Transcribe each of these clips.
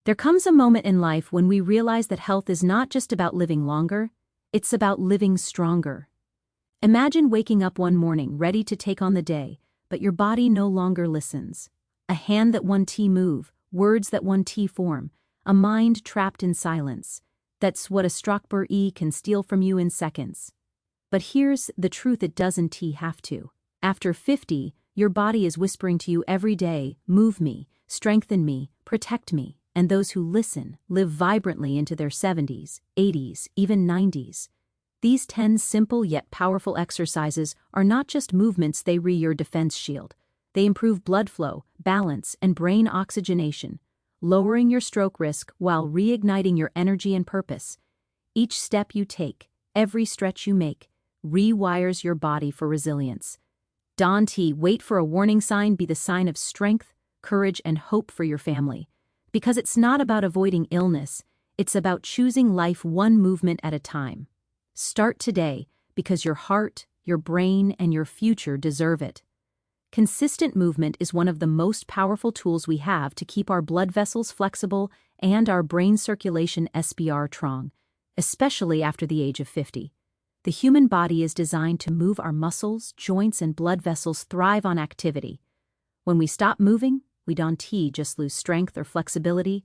There comes a moment in life when we realize that health is not just about living longer, it's about living stronger. Imagine waking up one morning ready to take on the day, but your body no longer listens. A hand that won't move, words that won't form, a mind trapped in silence. That's what a Strasbourg can steal from you in seconds. But here's the truth: it doesn't have to. After 50, your body is whispering to you every day, move me, strengthen me, protect me. And those who listen live vibrantly into their 70s, 80s, even 90s. These 10 simple yet powerful exercises are not just movements, they your defense shield. They improve blood flow, balance, and brain oxygenation, lowering your stroke risk while reigniting your energy and purpose. Each step you take, every stretch you make, rewires your body for resilience. Don't wait for a warning sign, be the sign of strength, courage, and hope for your family. Because it's not about avoiding illness, it's about choosing life one movement at a time. Start today, because your heart, your brain, and your future deserve it. Consistent movement is one of the most powerful tools we have to keep our blood vessels flexible and our brain circulation strong, especially after the age of 50. The human body is designed to move. Our muscles, joints, and blood vessels thrive on activity. When we stop moving, we don't just lose strength or flexibility.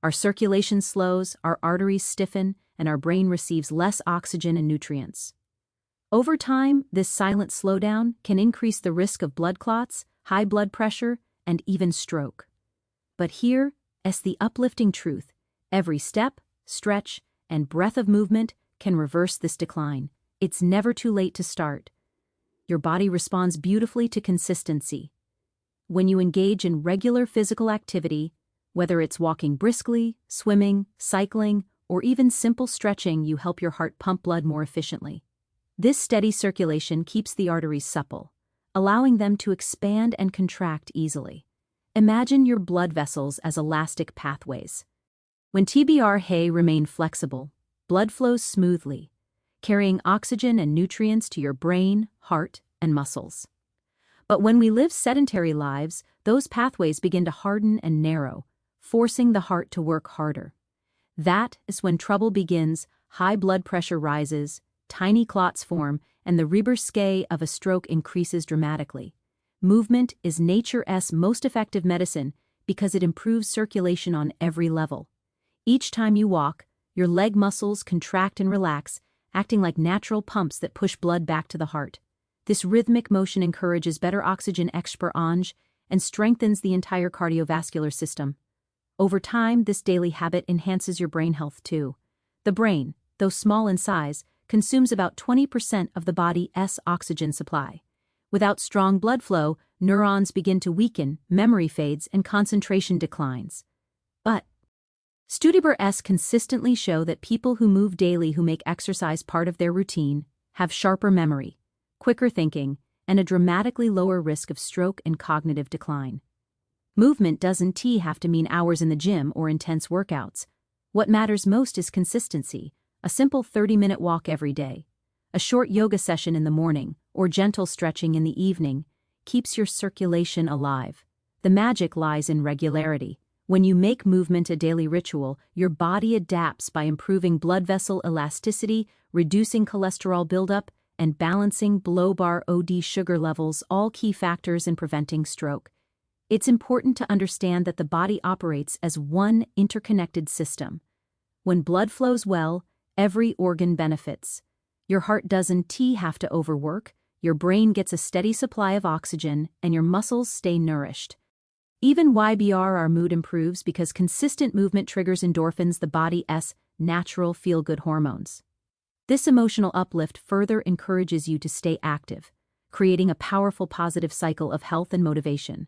Our circulation slows, our arteries stiffen, and our brain receives less oxygen and nutrients. Over time, this silent slowdown can increase the risk of blood clots, high blood pressure, and even stroke. But here is the uplifting truth: every step, stretch, and breath of movement can reverse this decline. It's never too late to start. Your body responds beautifully to consistency. When you engage in regular physical activity, whether it's walking briskly, swimming, cycling, or even simple stretching, you help your heart pump blood more efficiently. This steady circulation keeps the arteries supple, allowing them to expand and contract easily. Imagine your blood vessels as elastic pathways. When TBR remain flexible, blood flows smoothly, carrying oxygen and nutrients to your brain, heart, and muscles. But when we live sedentary lives, those pathways begin to harden and narrow, forcing the heart to work harder. That is when trouble begins. High blood pressure rises, tiny clots form, and the risk of a stroke increases dramatically. Movement is nature's most effective medicine because it improves circulation on every level. Each time you walk, your leg muscles contract and relax, acting like natural pumps that push blood back to the heart. This rhythmic motion encourages better oxygen exchange and strengthens the entire cardiovascular system. Over time, this daily habit enhances your brain health too. The brain, though small in size, consumes about 20% of the body's oxygen supply. Without strong blood flow, neurons begin to weaken, memory fades, and concentration declines. But studies consistently show that people who move daily, who make exercise part of their routine, have sharper memory, quicker thinking, and a dramatically lower risk of stroke and cognitive decline. Movement doesn't have to mean hours in the gym or intense workouts. What matters most is consistency: a simple 30-minute walk every day, a short yoga session in the morning, or gentle stretching in the evening keeps your circulation alive. The magic lies in regularity. When you make movement a daily ritual, your body adapts by improving blood vessel elasticity, reducing cholesterol buildup, and balancing blood sugar levels, all key factors in preventing stroke. It's important to understand that the body operates as one interconnected system. When blood flows well, every organ benefits. Your heart doesn't have to overwork, your brain gets a steady supply of oxygen, and your muscles stay nourished. Even our mood improves because consistent movement triggers endorphins, the body's natural feel-good hormones. This emotional uplift further encourages you to stay active, creating a powerful positive cycle of health and motivation.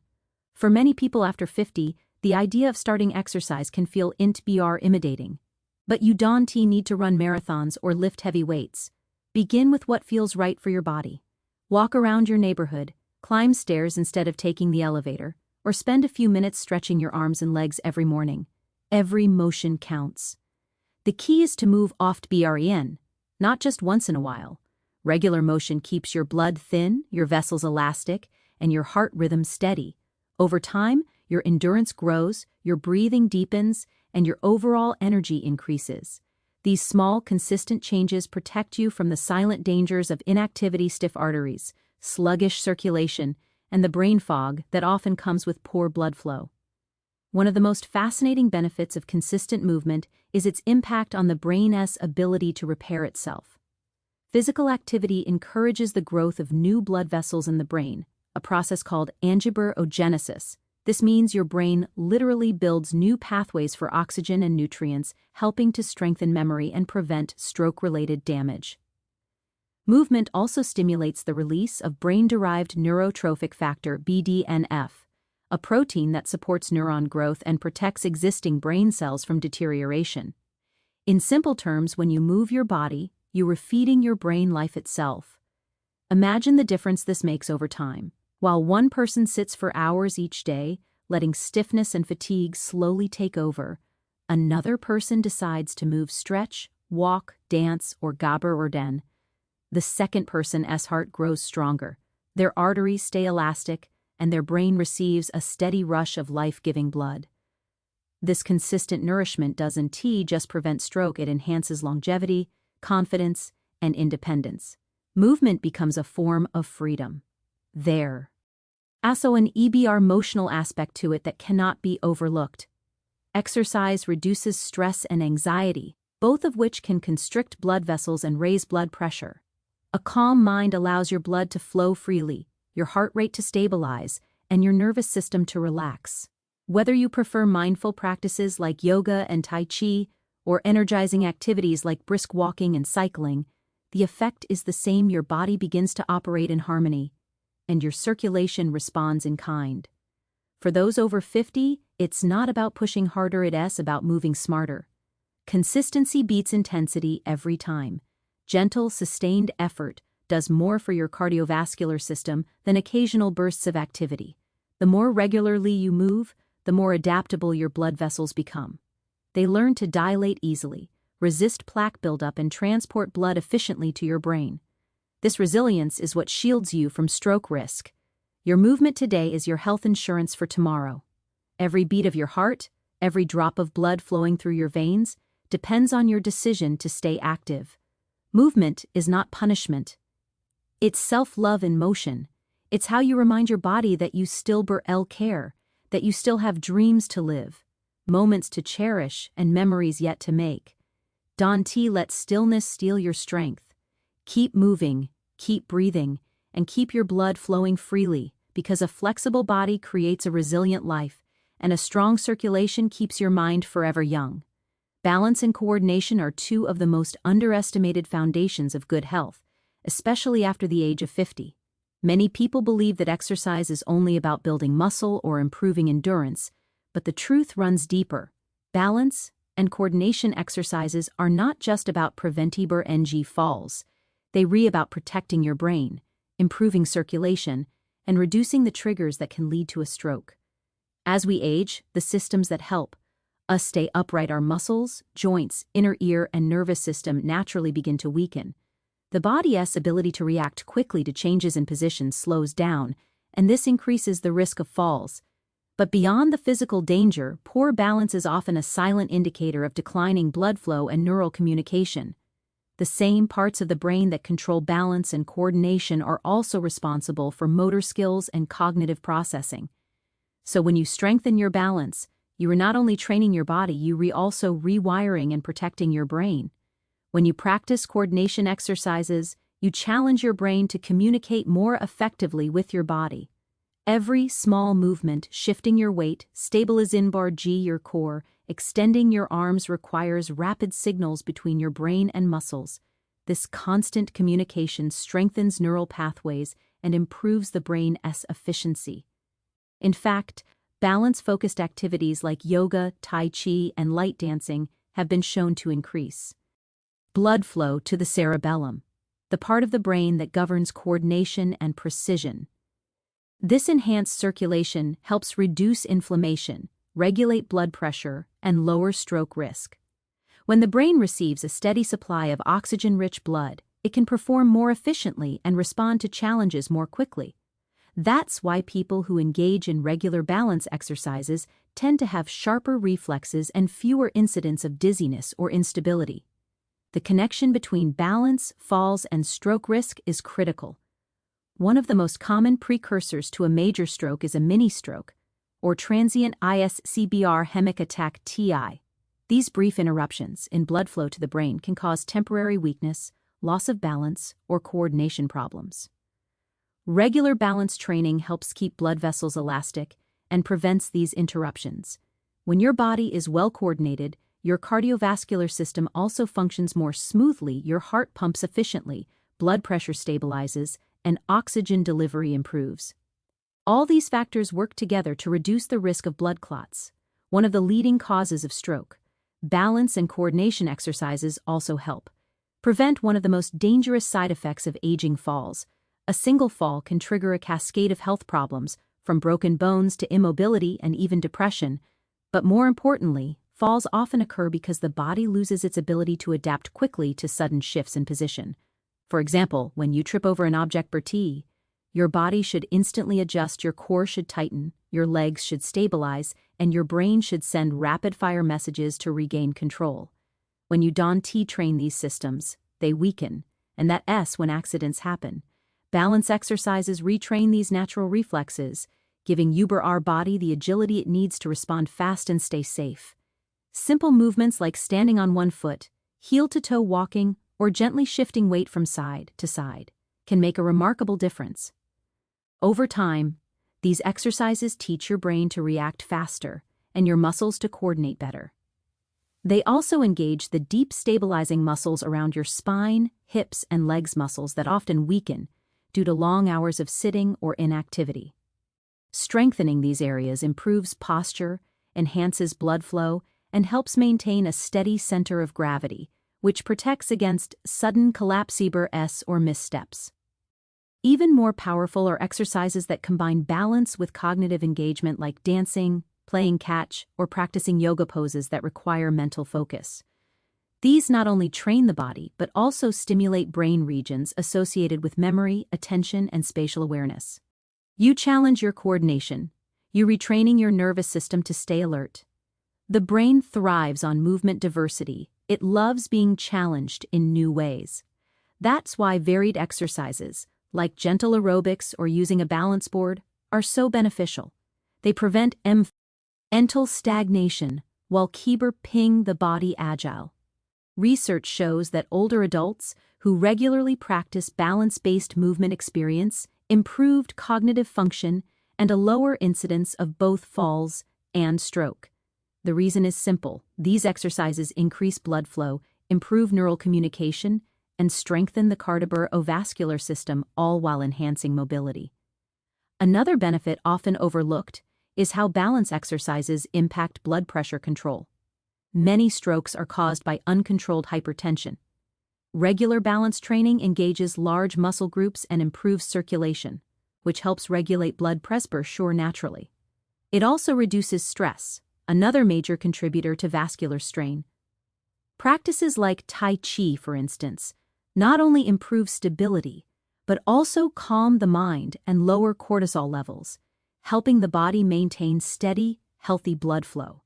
For many people after 50, the idea of starting exercise can feel intimidating. But you don't need to run marathons or lift heavy weights. Begin with what feels right for your body. Walk around your neighborhood, climb stairs instead of taking the elevator, or spend a few minutes stretching your arms and legs every morning. Every motion counts. The key is to move often, not just once in a while. Regular motion keeps your blood thin, your vessels elastic, and your heart rhythm steady. Over time, your endurance grows, your breathing deepens, and your overall energy increases. These small, consistent changes protect you from the silent dangers of inactivity, stiff arteries, sluggish circulation, and the brain fog that often comes with poor blood flow. One of the most fascinating benefits of consistent movement is its impact on the brain's ability to repair itself. Physical activity encourages the growth of new blood vessels in the brain, a process called angiogenesis. This means your brain literally builds new pathways for oxygen and nutrients, helping to strengthen memory and prevent stroke-related damage. Movement also stimulates the release of brain-derived neurotrophic factor (BDNF), a protein that supports neuron growth and protects existing brain cells from deterioration. In simple terms, when you move your body, you are feeding your brain life itself. Imagine the difference this makes over time. While one person sits for hours each day, letting stiffness and fatigue slowly take over, another person decides to move, stretch, walk, dance, or gabber or den. The second person's heart grows stronger, their arteries stay elastic, and their brain receives a steady rush of life-giving blood. This consistent nourishment doesn't just prevent stroke, it enhances longevity, confidence, and independence. Movement becomes a form of freedom. There. Also an emotional aspect to it that cannot be overlooked. Exercise reduces stress and anxiety, both of which can constrict blood vessels and raise blood pressure. A calm mind allows your blood to flow freely, your heart rate to stabilize, and your nervous system to relax. Whether you prefer mindful practices like yoga and tai chi, or energizing activities like brisk walking and cycling, the effect is the same: your body begins to operate in harmony, and your circulation responds in kind. For those over 50, it's not about pushing harder, it's about moving smarter. Consistency beats intensity every time. Gentle, sustained effort does more for your cardiovascular system than occasional bursts of activity. The more regularly you move, the more adaptable your blood vessels become. They learn to dilate easily, resist plaque buildup, and transport blood efficiently to your brain. This resilience is what shields you from stroke risk. Your movement today is your health insurance for tomorrow. Every beat of your heart, every drop of blood flowing through your veins, depends on your decision to stay active. Movement is not punishment. It's self-love in motion. It's how you remind your body that you still care, that you still have dreams to live, moments to cherish, and memories yet to make. Don't let stillness steal your strength. Keep moving, keep breathing, and keep your blood flowing freely, because a flexible body creates a resilient life, and a strong circulation keeps your mind forever young. Balance and coordination are two of the most underestimated foundations of good health, especially after the age of 50. Many people believe that exercise is only about building muscle or improving endurance, but the truth runs deeper. Balance and coordination exercises are not just about preventing falls. They are about protecting your brain, improving circulation, and reducing the triggers that can lead to a stroke. As we age, the systems that help us stay upright, our muscles, joints, inner ear, and nervous system naturally begin to weaken. The body's ability to react quickly to changes in position slows down, and this increases the risk of falls. But beyond the physical danger, poor balance is often a silent indicator of declining blood flow and neural communication. The same parts of the brain that control balance and coordination are also responsible for motor skills and cognitive processing. So when you strengthen your balance, you are not only training your body, you are also rewiring and protecting your brain. When you practice coordination exercises, you challenge your brain to communicate more effectively with your body. Every small movement, shifting your weight, stabilizing your core, extending your arms, requires rapid signals between your brain and muscles. This constant communication strengthens neural pathways and improves the brain's efficiency. In fact, balance-focused activities like yoga, tai chi, and light dancing have been shown to increase blood flow to the cerebellum, the part of the brain that governs coordination and precision. This enhanced circulation helps reduce inflammation, regulate blood pressure, and lower stroke risk. When the brain receives a steady supply of oxygen-rich blood, it can perform more efficiently and respond to challenges more quickly. That's why people who engage in regular balance exercises tend to have sharper reflexes and fewer incidents of dizziness or instability. The connection between balance, falls, and stroke risk is critical. One of the most common precursors to a major stroke is a mini-stroke, or transient ISCBR hemic attack TI. These brief interruptions in blood flow to the brain can cause temporary weakness, loss of balance, or coordination problems. Regular balance training helps keep blood vessels elastic and prevents these interruptions. When your body is well coordinated, your cardiovascular system also functions more smoothly, your heart pumps efficiently, blood pressure stabilizes, and oxygen delivery improves. All these factors work together to reduce the risk of blood clots, one of the leading causes of stroke. Balance and coordination exercises also help prevent one of the most dangerous side effects of aging: falls. A single fall can trigger a cascade of health problems, from broken bones to immobility and even depression. But more importantly, falls often occur because the body loses its ability to adapt quickly to sudden shifts in position. For example, when you trip over an object bertie, your body should instantly adjust, your core should tighten, your legs should stabilize, and your brain should send rapid-fire messages to regain control. When you don't train these systems, they weaken, and that's when accidents happen. Balance exercises retrain these natural reflexes, giving our body the agility it needs to respond fast and stay safe. Simple movements like standing on one foot, heel-to-toe walking, or gently shifting weight from side to side can make a remarkable difference. Over time, these exercises teach your brain to react faster and your muscles to coordinate better. They also engage the deep stabilizing muscles around your spine, hips, and legs, muscles that often weaken due to long hours of sitting or inactivity. Strengthening these areas improves posture, enhances blood flow, and helps maintain a steady center of gravity, which protects against sudden collapse or missteps. Even more powerful are exercises that combine balance with cognitive engagement, like dancing, playing catch, or practicing yoga poses that require mental focus. These not only train the body but also stimulate brain regions associated with memory, attention, and spatial awareness. You challenge your coordination, you retraining your nervous system to stay alert. The brain thrives on movement diversity. It loves being challenged in new ways. That's why varied exercises, like gentle aerobics or using a balance board, are so beneficial. They prevent mental stagnation while keeping the body agile. Research shows that older adults who regularly practice balance-based movement experience improved cognitive function and a lower incidence of both falls and stroke. The reason is simple: these exercises increase blood flow, improve neural communication, and strengthen the cardiovascular system, all while enhancing mobility. Another benefit often overlooked is how balance exercises impact blood pressure control. Many strokes are caused by uncontrolled hypertension. Regular balance training engages large muscle groups and improves circulation, which helps regulate blood pressure naturally. It also reduces stress, another major contributor to vascular strain. Practices like Tai Chi, for instance, not only improve stability, but also calm the mind and lower cortisol levels, helping the body maintain steady, healthy blood flow.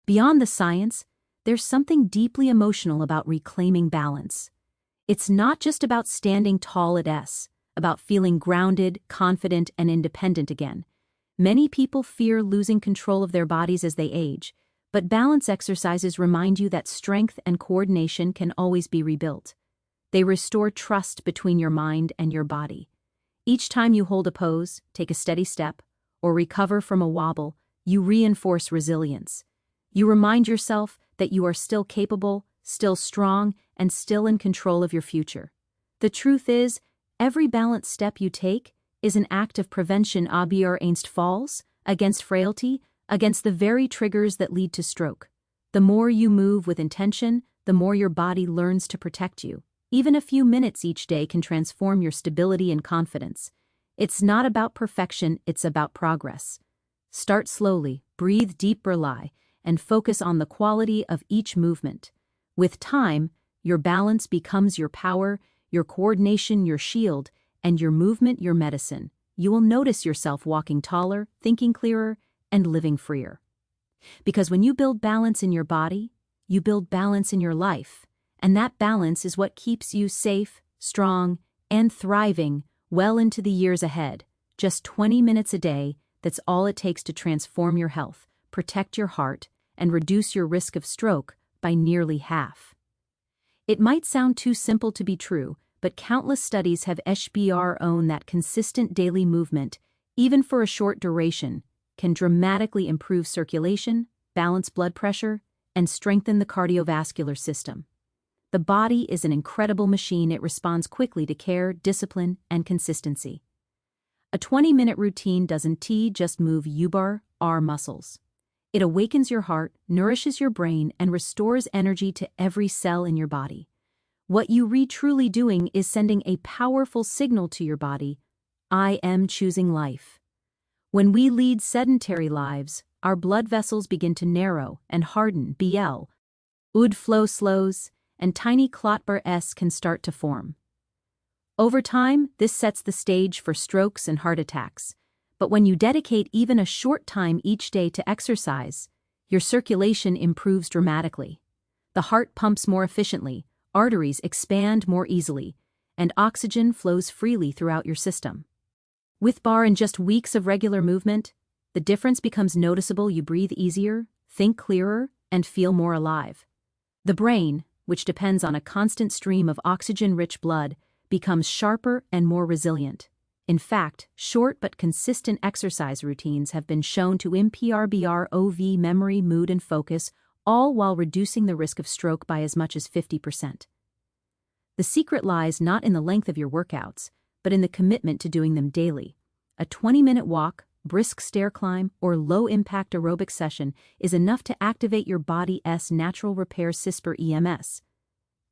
Beyond the science, there's something deeply emotional about reclaiming balance. It's not just about standing tall, it's about feeling grounded, confident, and independent again. Many people fear losing control of their bodies as they age, but balance exercises remind you that strength and coordination can always be rebuilt. They restore trust between your mind and your body. Each time you hold a pose, take a steady step, or recover from a wobble, you reinforce resilience. You remind yourself that you are still capable, still strong, and still in control of your future. The truth is, every balanced step you take is an act of prevention against falls, against frailty, against the very triggers that lead to stroke. The more you move with intention, the more your body learns to protect you. Even a few minutes each day can transform your stability and confidence. It's not about perfection, it's about progress. Start slowly, breathe deep, rely, and focus on the quality of each movement. With time, your balance becomes your power, your coordination your shield, and your movement your medicine. you will notice yourself walking taller, thinking clearer, and living freer. Because when you build balance in your body, you build balance in your life, and that balance is what keeps you safe, strong, and thriving well into the years ahead. Just 20 minutes a day, that's all it takes to transform your health, protect your heart, and reduce your risk of stroke by nearly half. It might sound too simple to be true, but countless studies have shown that consistent daily movement, even for a short duration, can dramatically improve circulation, balance blood pressure, and strengthen the cardiovascular system. The body is an incredible machine. It responds quickly to care, discipline, and consistency. A 20-minute routine doesn't just move your muscles. It awakens your heart, nourishes your brain, and restores energy to every cell in your body. What you truly doing is sending a powerful signal to your body: I am choosing life. When we lead sedentary lives, our blood vessels begin to narrow and harden. Blood flow slows, and tiny clot bursts can start to form. Over time, this sets the stage for strokes and heart attacks. But when you dedicate even a short time each day to exercise, your circulation improves dramatically. The heart pumps more efficiently, arteries expand more easily, and oxygen flows freely throughout your system. In just weeks of regular movement, the difference becomes noticeable. You breathe easier, think clearer, and feel more alive. The brain, which depends on a constant stream of oxygen-rich blood, becomes sharper and more resilient. In fact, short but consistent exercise routines have been shown to improve memory, mood, and focus, all while reducing the risk of stroke by as much as 50%. The secret lies not in the length of your workouts, but in the commitment to doing them daily. A 20-minute walk, brisk stair climb, or low-impact aerobic session is enough to activate your body's natural repair system (EMS).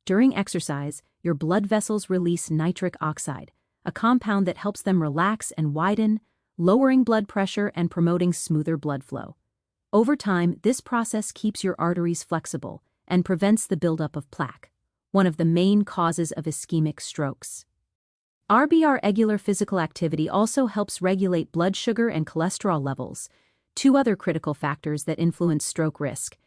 During exercise, your blood vessels release nitric oxide, a compound that helps them relax and widen, lowering blood pressure and promoting smoother blood flow. Over time, this process keeps your arteries flexible and prevents the buildup of plaque, one of the main causes of ischemic strokes. Regular physical activity also helps regulate blood sugar and cholesterol levels, two other critical factors that influence stroke risk.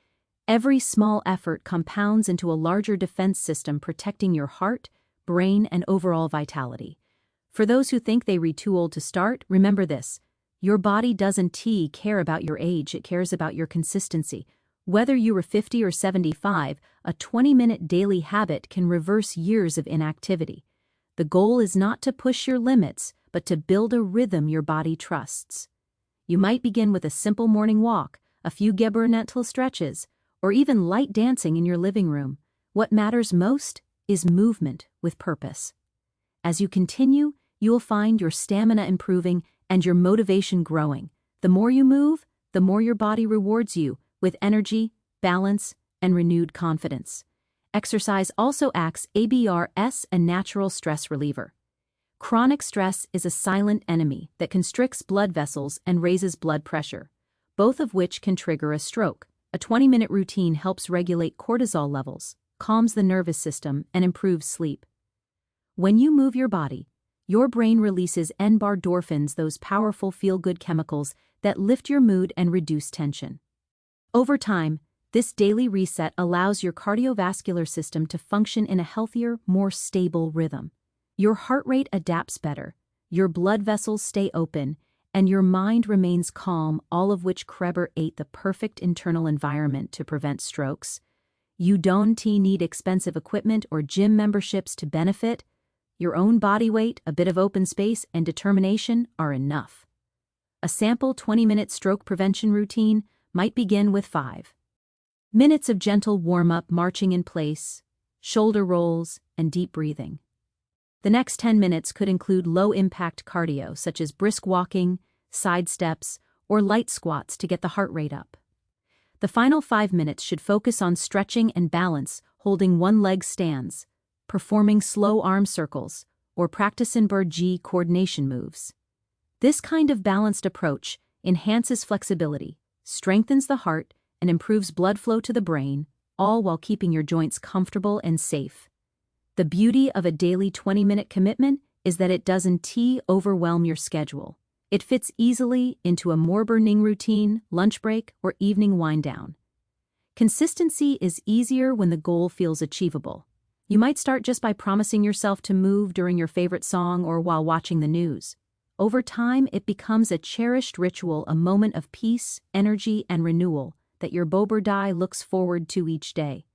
Every small effort compounds into a larger defense system protecting your heart, brain, and overall vitality. For those who think they're too old to start, remember this: your body doesn't care about your age, it cares about your consistency. Whether you were 50 or 75, a 20-minute daily habit can reverse years of inactivity. The goal is not to push your limits, but to build a rhythm your body trusts. You might begin with a simple morning walk, a few gentle stretches, or even light dancing in your living room. What matters most is movement with purpose. As you continue, you will find your stamina improving and your motivation growing. The more you move, the more your body rewards you with energy, balance, and renewed confidence. Exercise also acts as a natural stress reliever. Chronic stress is a silent enemy that constricts blood vessels and raises blood pressure, both of which can trigger a stroke. A 20-minute routine helps regulate cortisol levels, calms the nervous system, and improves sleep. When you move your body, your brain releases endorphins, those powerful feel-good chemicals that lift your mood and reduce tension. Over time, this daily reset allows your cardiovascular system to function in a healthier, more stable rhythm. Your heart rate adapts better, your blood vessels stay open, and your mind remains calm, all of which create the perfect internal environment to prevent strokes. You don't need expensive equipment or gym memberships to benefit. Your own body weight, a bit of open space, and determination are enough. A sample 20-minute stroke prevention routine might begin with 5 minutes of gentle warm-up, marching in place, shoulder rolls, and deep breathing. The next 10 minutes could include low-impact cardio, such as brisk walking, side steps, or light squats to get the heart rate up. The final 5 minutes should focus on stretching and balance, holding one-leg stands, performing slow arm circles, or practicing bird coordination moves. This kind of balanced approach enhances flexibility, strengthens the heart, and improves blood flow to the brain, all while keeping your joints comfortable and safe. The beauty of a daily 20-minute commitment is that it doesn't overwhelm your schedule. It fits easily into a morning routine, lunch break, or evening wind-down. Consistency is easier when the goal feels achievable. You might start just by promising yourself to move during your favorite song or while watching the news. Over time, it becomes a cherished ritual, a moment of peace, energy, and renewal that your body looks forward to each day.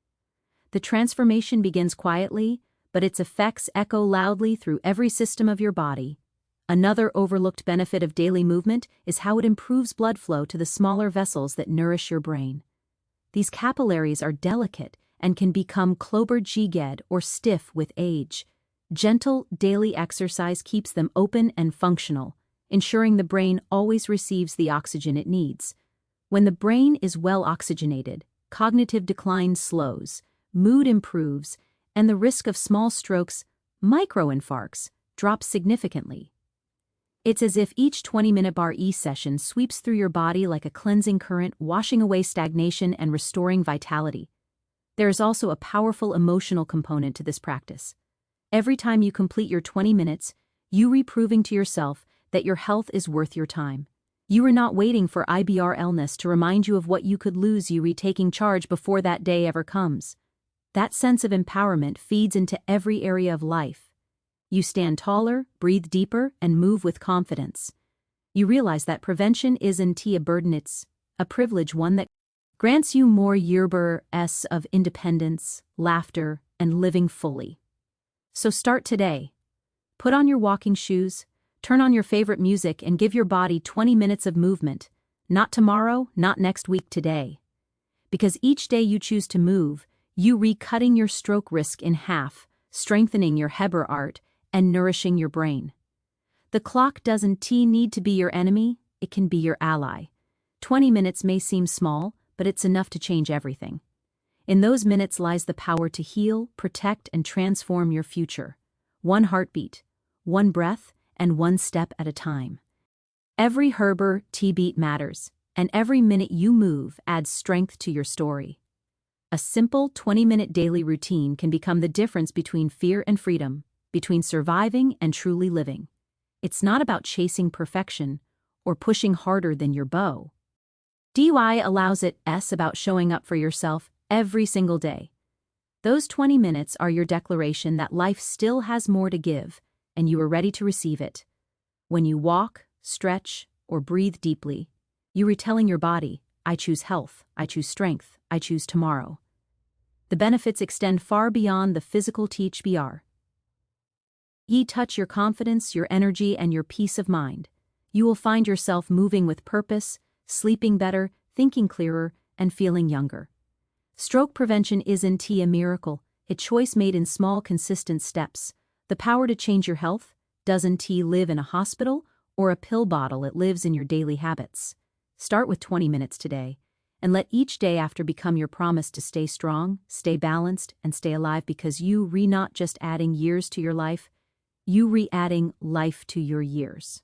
The transformation begins quietly, but its effects echo loudly through every system of your body. Another overlooked benefit of daily movement is how it improves blood flow to the smaller vessels that nourish your brain. These capillaries are delicate and can become clobbered or stiff with age. Gentle, daily exercise keeps them open and functional, ensuring the brain always receives the oxygen it needs. When the brain is well oxygenated, cognitive decline slows, mood improves, and the risk of small strokes, microinfarcts, drops significantly. It's as if each 20-minute bar session sweeps through your body like a cleansing current, washing away stagnation and restoring vitality. There is also a powerful emotional component to this practice. Every time you complete your 20 minutes, you are proving to yourself that your health is worth your time. You are not waiting for IBR illness to remind you of what you could lose. You are taking charge before that day ever comes. That sense of empowerment feeds into every area of life. You stand taller, breathe deeper, and move with confidence. You realize that prevention isn't a burden, it's a privilege, one that grants you more years of independence, laughter, and living fully. So start today. Put on your walking shoes, turn on your favorite music, and give your body 20 minutes of movement. Not tomorrow, not next week, today. Because each day you choose to move, you cutting your stroke risk in half, strengthening your heart, and nourishing your brain. The clock doesn't need to be your enemy, it can be your ally. 20 minutes may seem small, but it's enough to change everything. In those minutes lies the power to heal, protect, and transform your future. One heartbeat, one breath, and one step at a time. Every beat matters, and every minute you move adds strength to your story. A simple 20-minute daily routine can become the difference between fear and freedom, between surviving and truly living. It's not about chasing perfection or pushing harder than your bow. DY allows it's about showing up for yourself every single day. Those 20 minutes are your declaration that life still has more to give, and you are ready to receive it. When you walk, stretch, or breathe deeply, you are telling your body, I choose health, I choose strength, I choose tomorrow. The benefits extend far beyond the physical THBR. Ye touch your confidence, your energy, and your peace of mind. You will find yourself moving with purpose, sleeping better, thinking clearer, and feeling younger. Stroke prevention isn't a miracle, a choice made in small, consistent steps. The power to change your health doesn't live in a hospital or a pill bottle, it lives in your daily habits. Start with 20 minutes today, and let each day after become your promise to stay strong, stay balanced, and stay alive, because you not just adding years to your life, you adding life to your years.